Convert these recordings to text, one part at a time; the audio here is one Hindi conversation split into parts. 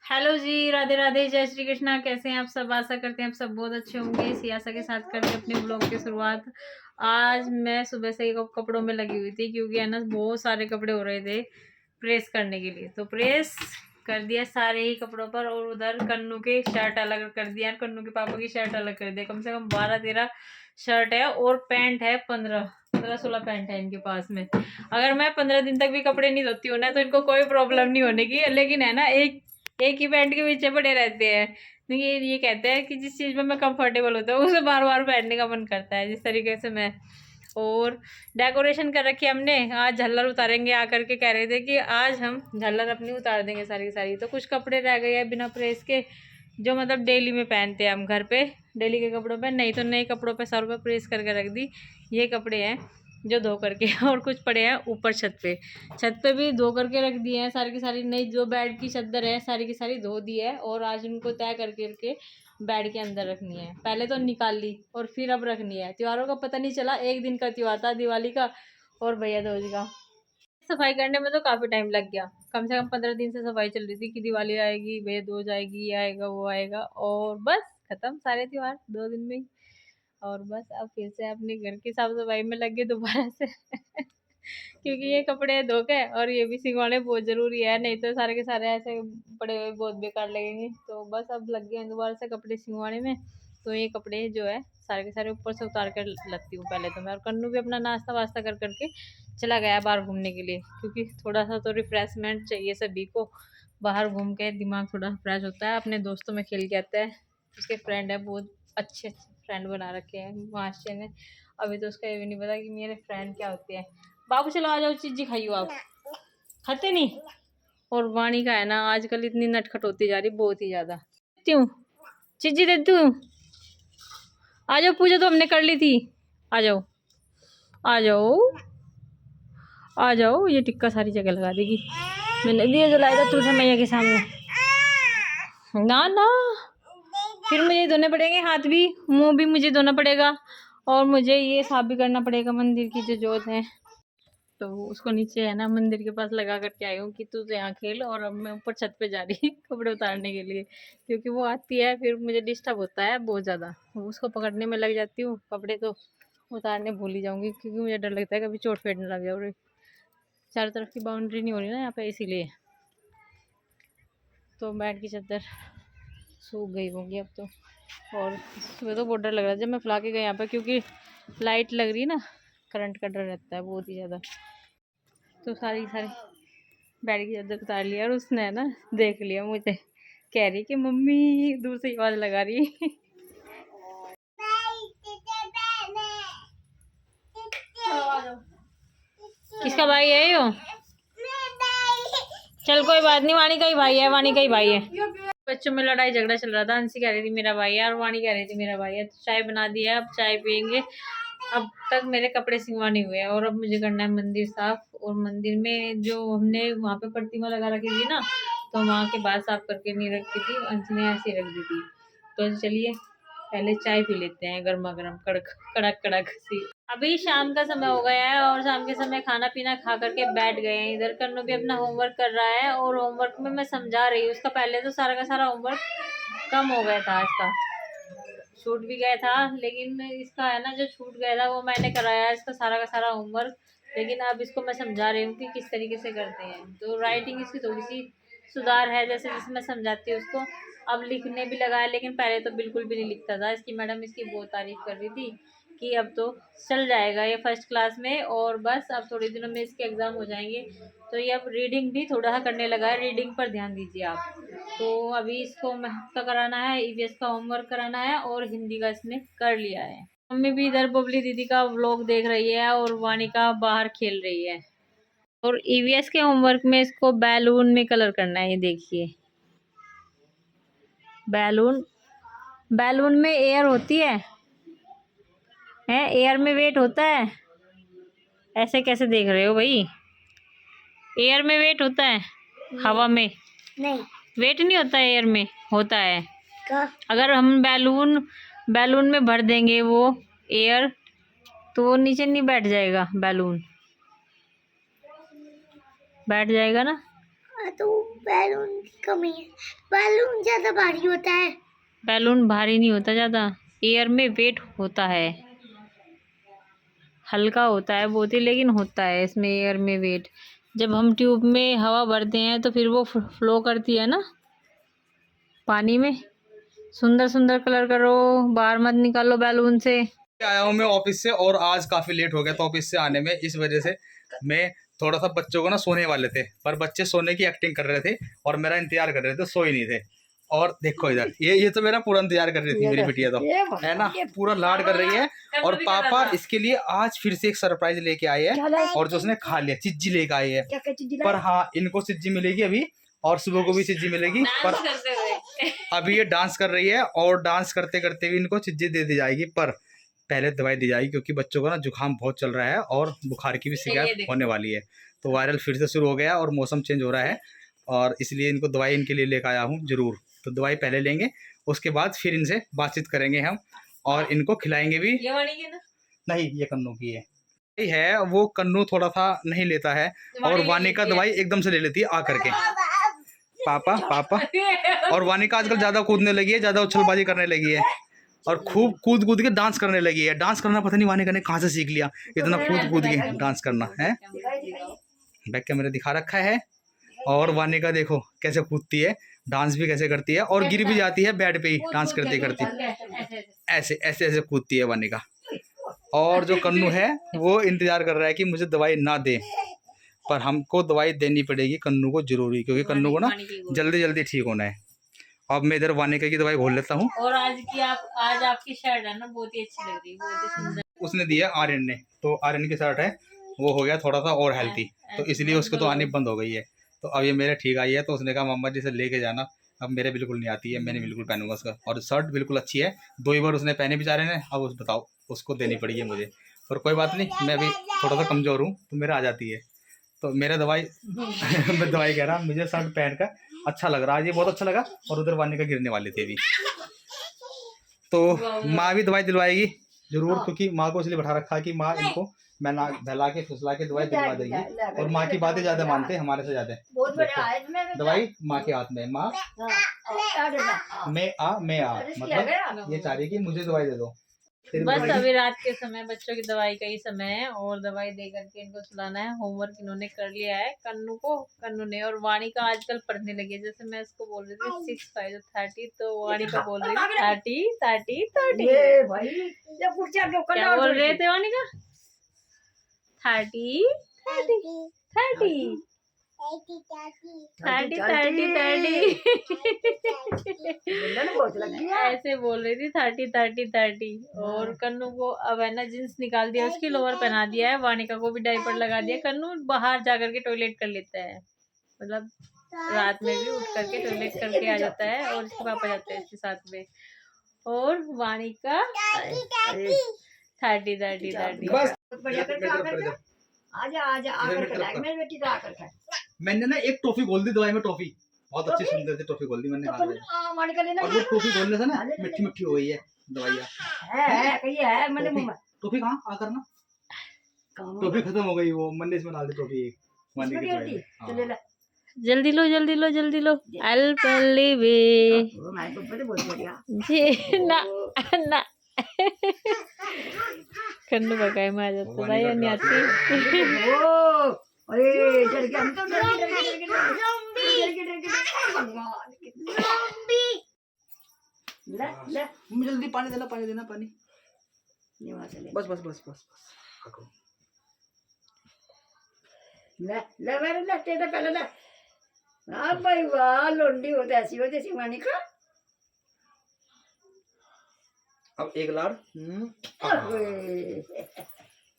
हेलो जी, राधे राधे, जय श्री कृष्णा। कैसे हैं आप सब? आशा करते हैं आप सब बहुत अच्छे होंगे। इसी आशा के साथ करते हैं अपने ब्लॉग की शुरुआत। आज मैं सुबह से ही कपड़ों में लगी हुई थी क्योंकि है ना बहुत सारे कपड़े हो रहे थे प्रेस करने के लिए। तो प्रेस कर दिया सारे ही कपड़ों पर, और उधर कन्नू के शर्ट अलग कर दिया, कन्नू के पापा की शर्ट अलग कर दिया। कम से कम 12-13 शर्ट है और पैंट है 15-16 पैंट है इनके पास में। अगर मैं 15 दिन तक भी कपड़े नहीं धोती हूँ ना तो इनको कोई प्रॉब्लम नहीं होने की, लेकिन है ना एक ही पैंट के पीछे पड़े रहते हैं। तो ये कहते हैं कि जिस चीज में मैं कंफर्टेबल होता हूँ उसे बार बार पहनने का मन करता है, जिस तरीके से मैं। और डेकोरेशन कर रखी है हमने। आज झल्लर उतारेंगे, आकर के कह रहे थे कि आज हम झल्लर अपनी उतार देंगे सारी की सारी। तो कुछ कपड़े रह गए हैं बिना प्रेस के, जो मतलब डेली में पहनते हैं हम घर पे, डेली के कपड़ों पे। नहीं तो नए कपड़ों पे 100 रुपये प्रेस करके रख दी। ये कपड़े हैं जो धो करके और कुछ पड़े हैं ऊपर छत पे भी धो करके रख दिए हैं सारी की सारी। नई जो बेड की चादर है सारी की सारी धो दी है, और आज उनको तय करके बेड के अंदर रखनी है। पहले तो निकाल ली और फिर अब रखनी है। त्योहारों का पता नहीं चला, एक दिन का त्योहार था, दिवाली का और भैया दूज का। सफाई करने में तो काफी टाइम लग गया। कम से कम 15 दिन से सफाई चल रही थी कि दिवाली आएगी, भैया दूज आएगी, ये आएगा वो आएगा, और बस खत्म सारे त्योहार 2 दिन में ही। और बस अब फिर से अपने घर की साफ सफाई में लग गए दोबारा से क्योंकि ये कपड़े धो के और ये भी सिंगवाने बहुत जरूरी है, नहीं तो सारे के सारे ऐसे पड़े हुए बहुत बेकार लगेंगे। तो बस अब लग गए हैं दोबारा से कपड़े सिंगवाने में। तो ये कपड़े जो है सारे के सारे ऊपर से उतार कर लगती हूँ पहले तो मैं। और कन्नू भी अपना नाश्ता वास्ता कर करके चला गया बाहर घूमने के लिए, क्योंकि थोड़ा सा तो रिफ्रेशमेंट चाहिए सभी को। बाहर घूम के दिमाग थोड़ा फ्रेश होता है, अपने दोस्तों में खेल के आता है। उसके फ्रेंड है, बहुत अच्छे अच्छे फ्रेंड बना रखे हैं महाशय ने। अभी तो उसका ये भी नहीं पता कि मेरे फ्रेंड क्या होते हैं। बाबू चलो आ जाओ, चीजी खाइयो आप। खाते नहीं। और वाणी का है ना आजकल इतनी नटखट होती जा रही, बहुत ही ज्यादा। क्यों चीजी देती हूँ? आ जाओ, पूजा तो हमने कर ली थी। आ जाओ आ जाओ आ जाओ। ये टिक्का सारी जगह लगा देगी। मैंने दिया जलाया था तुलसी मैया के सामने। ना ना, फिर मुझे धोने पड़ेंगे हाथ भी, मुंह भी मुझे धोना पड़ेगा, और मुझे ये साफ भी करना पड़ेगा मंदिर की जो जोत है। तो उसको नीचे है ना मंदिर के पास लगा करके आई हूँ कि तू तो यहाँ खेल, और अब मैं ऊपर छत पे जा रही कपड़े उतारने के लिए, क्योंकि वो आती है फिर मुझे डिस्टर्ब होता है बहुत ज़्यादा। उसको पकड़ने में लग जाती हूँ, कपड़े तो उतारने भूल ही जाऊँगी, क्योंकि मुझे डर लगता है कभी चोट फेट न लग जाए। चारों तरफ की बाउंड्री नहीं हो रही ना यहाँ पे, इसीलिए। तो बेड की चादर सूख गई होंगी अब तो। और सुबह तो बहुत डर लग रहा है जब मैं फैला के गई यहाँ पे, क्योंकि लाइट लग रही ना, करंट का डर रहता है बहुत ही ज़्यादा। तो सारी बेड की चादर उतार लिया, और उसने है ना देख लिया मुझे, कह रही कि मम्मी, दूर से आवाज़ लगा रही किसका भाई है यो? चल कोई बात नहीं, वाणी का ही भाई है, वाणी का ही भाई है। बच्चों में लड़ाई झगड़ा चल रहा था। अंशी कह रही थी मेरा भाई है, और वाणी कह रही थी मेरा भाई है। तो चाय बना दी है, अब चाय पियेंगे। अब तक मेरे कपड़े सिंगवाने हुए हैं, और अब मुझे करना है मंदिर साफ। और मंदिर में जो हमने वहाँ पे प्रतिमा लगा रखी थी ना, तो वहाँ के बाहर साफ करके नहीं रखी थी, अंश ने ऐसे रख दी थी। तो चलिए पहले चाय पी लेते हैं गर्मा गर्म, कड़क कड़क कड़क सी। अभी शाम का समय हो गया है, और शाम के समय खाना पीना खा करके बैठ गए हैं। इधर कन्नू भी अपना होमवर्क कर रहा है, और होमवर्क में मैं समझा रही हूँ उसका। पहले तो सारा का सारा होमवर्क कम हो गया था, आज का छूट भी गया था, लेकिन इसका है ना जो छूट गया था वो मैंने कराया है, इसका सारा का सारा होमवर्क। लेकिन अब इसको मैं समझा रही हूँ कि किस तरीके से करते हैं। तो राइटिंग इसकी थोड़ी सी सुधार है, जैसे जैसे मैं समझाती हूँ उसको। अब लिखने भी लगा है, लेकिन पहले तो बिल्कुल भी नहीं लिखता था। इसकी मैडम इसकी बहुत तारीफ कर रही थी कि अब तो चल जाएगा ये फर्स्ट क्लास में, और बस अब थोड़े दिनों में इसके एग्ज़ाम हो जाएंगे। तो ये अब रीडिंग भी थोड़ा सा करने लगा है, रीडिंग पर ध्यान दीजिए आप। तो अभी इसको मैथ का कराना है, ईवीएस का होमवर्क कराना है, और हिंदी का इसने कर लिया है। मम्मी भी इधर बबली दीदी का व्लॉग देख रही है, और वानिका बाहर खेल रही है। और ईवीएस के होमवर्क में इसको बैलून में कलर करना है, ये देखिए बैलून। बैलून में एयर होती है एयर में वेट होता है। ऐसे कैसे देख रहे हो भाई? एयर में वेट होता है, हवा में नहीं वेट नहीं होता है, एयर में होता है। अगर हम बैलून में भर देंगे वो एयर, तो वो नीचे नहीं बैठ जाएगा, बैलून बैठ जाएगा ना। तो बैलून की कमी है, बैलून ज्यादा भारी होता है। बैलून भारी नहीं होता ज़्यादा, एयर में वेट होता है, हल्का होता है बहुत ही, लेकिन होता है इसमें एयर में वेट। जब हम ट्यूब में हवा भरते हैं तो फिर वो फ्लो करती है ना पानी में। सुंदर सुंदर कलर करो, बाहर मत निकालो बैलून से। आया हूँ मैं ऑफिस से और आज काफी लेट हो गया था ऑफिस से आने में, इस वजह से मैं थोड़ा सा बच्चों को ना सोने वाले थे, पर बच्चे सोने की एक्टिंग कर रहे थे और मेरा इंतजार कर रहे थे, सो ही नहीं थे। और देखो इधर ये तो मेरा पूरा इंतजार कर रही थी मेरी बिटिया, तो है ना, पूरा लाड कर रही है। और पापा इसके लिए आज फिर से एक सरप्राइज लेके आए हैं और जो उसने खा लिया, चिज्जी लेके आए हैं। पर हाँ, इनको चिज्जी मिलेगी अभी और सुबह को भी चिज्जी मिलेगी, पर अभी ये डांस कर रही है और डांस करते करते भी इनको चिज्जी दे दी जाएगी, पर पहले दवाई दी जाएगी क्योंकि बच्चों का ना जुकाम बहुत चल रहा है और बुखार की भी शिकायत होने वाली है। तो वायरल फिर से शुरू हो गया और मौसम चेंज हो रहा है, और इसलिए इनको दवाई इनके लिए लेकर आया हूँ जरूर। तो दवाई पहले लेंगे, उसके बाद फिर इनसे बातचीत करेंगे हम और इनको खिलाएंगे भी। ये वाली है ना? नहीं, ये कन्नू की है। वो कन्नू थोड़ा सा नहीं लेता है और वानी का दवाई एकदम से ले लेती है आकर के। पापा पापा और वानी का आजकल ज्यादा कूदने लगी है, ज्यादा उछलबाजी करने लगी है और खूब कूद कूद के डांस करने लगी है। डांस करना पता नहीं वानिका ने कहाँ से सीख लिया, इतना कूद कूद के डांस करना है। बैक कैमरा दिखा रखा है। और वानिका देखो कैसे कूदती है, डांस भी कैसे करती है और गिर भी जाती है बेड पे ही डांस करते करती, ऐसे ऐसे ऐसे कूदती है वानिका। और जो कन्नू है वो इंतजार कर रहा है कि मुझे दवाई ना दे, पर हमको दवाई देनी पड़ेगी कन्नू को जरूरी, क्योंकि कन्नू को ना जल्दी जल्दी ठीक होना है। अब मैं इधर वानिका की दवाई घोल लेता हूँ। और आज आपकी शर्ट है ना बहुत ही अच्छी लग रही है, बहुत ही सुंदर। उसने दिया आर्यन ने, तो आर्यन की शर्ट है, वो हो गया थोड़ा सा और हेल्थी, तो इसलिए उसको तो आनी बंद हो गई है। तो अब ये मेरे ठीक आई है, तो उसने कहा मम्मा जी से लेके जाना। अब मेरे बिल्कुल नहीं आती है, मैंने बिल्कुल पहनूंगा उसका। और शर्ट बिल्कुल अच्छी है, 2 ही बार उसने पहने बेचारे ने, अब उस बताओ उसको देनी पड़ेगी मुझे। पर कोई बात नहीं, मैं अभी थोड़ा सा कमज़ोर हूँ तो मेरा आ जाती है। तो मेरा दवाई मैं दवाई कह रहा, मुझे शर्ट पहन कर अच्छा लग रहा है, ये बहुत अच्छा लगा। और उधर वानी का गिरने वाली थी अभी, तो माँ भी दवाई दिलवाएगी जरूर, क्योंकि माँ को इसलिए बैठा रखा है कि माँ इनको मैं ना बहला के फुसला के दवाई दिलवा देगी। और माँ की बातें ज्यादा मानते हैं हमारे से ज्यादा। दवाई माँ के हाथ में, माँ मैं आ मतलब ये चाह रही है कि मुझे दवाई दे दो। बस अभी रात के समय बच्चों की दवाई का ही समय है और दवाई दे करके इनको सुलाना है। होमवर्क इन्होंने कर लिया है कन्नू ने। और वाणी का आजकल पढ़ने लगी है, जैसे मैं इसको बोल रही थी 6 5 30, तो वाणी का बोल रही थी 30 क्या बोल रहे थे वाणी का? 30 ऐसे बोल रही थी 30। और कन्नू को अब है ना जींस निकाल दिया, उसकी लोअर पहना दिया है, वानिका को भी डायपर लगा दिया। कन्नू बाहर जा करके टॉयलेट कर लेता है, मतलब रात में भी उठ करके टॉयलेट करके आ जाता है और इसके पापा जाते हैं इसके साथ में। और वानिका 30। मैंने ना एक टॉफी खोल दी दवाई में, टॉफी बहुत अच्छी सुंदर सी टॉफी खोल दी मैंने। और वो टॉफी खोलने से ना मिट्टी मिट्टी हो गई है दवाइयाँ। टॉफी कहाँ आ करना, टॉफी खत्म हो गई, वो मैंने इसमें डाल दी टॉफी। जल्दी लो I'll believe it। ना ना कन्नू बकाए में आ जाता भाई, नहीं आती। जल्दी पानी देना पानी। बस पहले भाई वाह लोंडी होते ऐसी मानिका। अब एक लाड़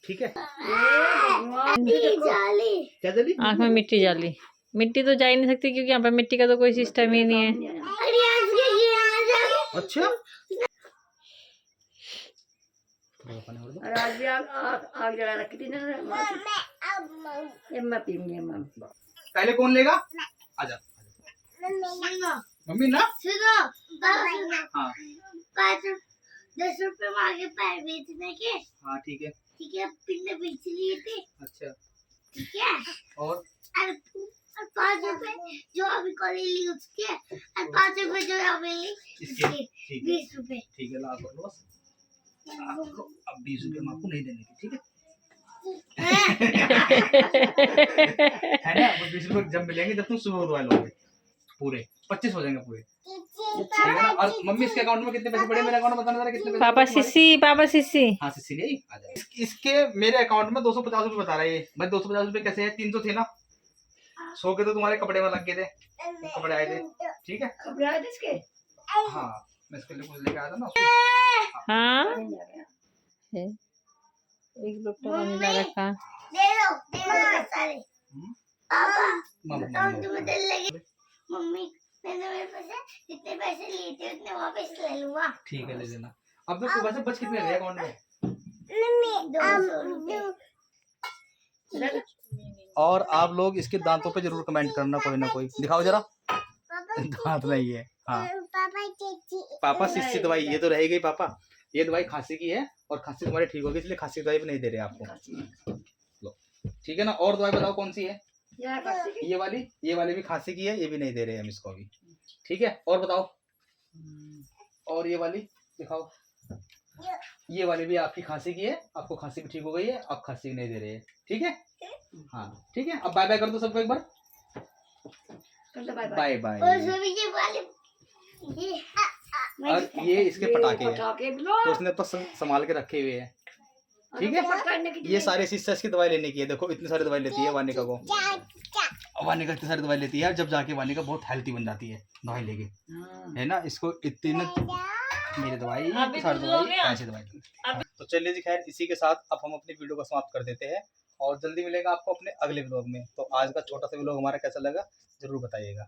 ठीक है। क्या जली? आँख में मिट्टी जाली। मिट्टी तो जा ही नहीं सकती क्योंकि यहाँ पे मिट्टी का तो कोई सिस्टम ही नहीं है। अच्छा आज भी आग जला रखी थी ना। मैं पीऊंगी। पहले कौन लेगा? आजा मम्मी ना। हाँ 10 रुपए मार के पैर बेचने के। हाँ ठीक है पिंड बेच लिए थे। अच्छा ठीक है। और और 5 रुपए जो अभी कॉलेज ली उसके और 5 रुपए जो अभी ली इसके उसके ठीक है 20 रुपए। ठीक है, ला कर लो बस। आपको अब 20 रुपये हम आपको नहीं देने के, ठीक है? है ना? वो 20 रुपये जब मिलेंगे जब तुम सुबह दवाई लोगे पूरे 25 हो जाएंगे पूरे, ठीक है ना? और मम्मी इसके अकाउंट में कितने पैसे पड़े? मेरे अकाउंट में बताना जरा कितने पैसे पापा पड़े तुम्हारे? सिसी, पापा सिसी। हाँ सिसी ले आ जाए। इसके मेरे अकाउंट में 250 रुपये बता रहा है ये। भाई 250 रुपये कैसे है? 300 थे ना, 100 के तो तुम्हारे कपड़े में लग गए थे, कपड़े आए थे, ठीक है? कपड़े आए थे इसके? हाँ मैं इसके लिए कुछ लेके आया था ना। हाँ है। एक लोटा पानी ला रखा। दे दो सारे। पापा मम्मी अकाउंट में डल लगे। मम्मी मैंने मेरे पैसे जितने पैसे लिए थे उतने वापस ले लूंगा। ठीक है ले लेना। अब तो वैसे बच कितने रहे अकाउंट में? 200 रुपए। और आप लोग इसके दांतों पे जरूर कमेंट करना, कोई ना कोई दिखाओ जरा। दांत नहीं है। हाँ पापा सिस्सी दवाई ये तो रहेगी पापा, ये दवाई खांसी की है और खांसी तुम्हारी ठीक होगी इसलिए खांसी की दवाई भी नहीं दे रहे आपको। लो ठीक है ना, और दवाई बताओ कौन सी है? ये वाली भी खांसी की है, ये भी नहीं दे रहे हम इसको अभी, ठीक है? और बताओ, और ये वाली दिखाओ। ये वाली भी आपकी खांसी की है, आपको खांसी भी ठीक हो गई है, आप खांसी नहीं दे रहे हैं, ठीक है? हाँ ठीक है, अब बाय बाय कर दो सबको एक बार। Bye bye. और सभी के वाले और ये इसके पटाखे हैं तो उसने तो संभाल के रखे हुए हैं, ठीक है? ये सारे शीशा इसकी दवाई लेने की है, देखो इतनी सारी दवाई लेती है वानिका को। वानिका इतनी सारी दवाई लेती है, जब जाके वानिका बहुत हेल्थी बन जाती है दवाई लेके, है ना? इसको इतनी मेरी दवाई सारी दवाई ऐसी दवाई। तो चलिए जी खैर इसी के साथ अब हम अपनी वीडियो को समाप्त कर देते हैं और जल्दी मिलेगा आपको अपने अगले व्लॉग में। तो आज का छोटा सा व्लॉग हमारा कैसा लगा जरूर बताइएगा।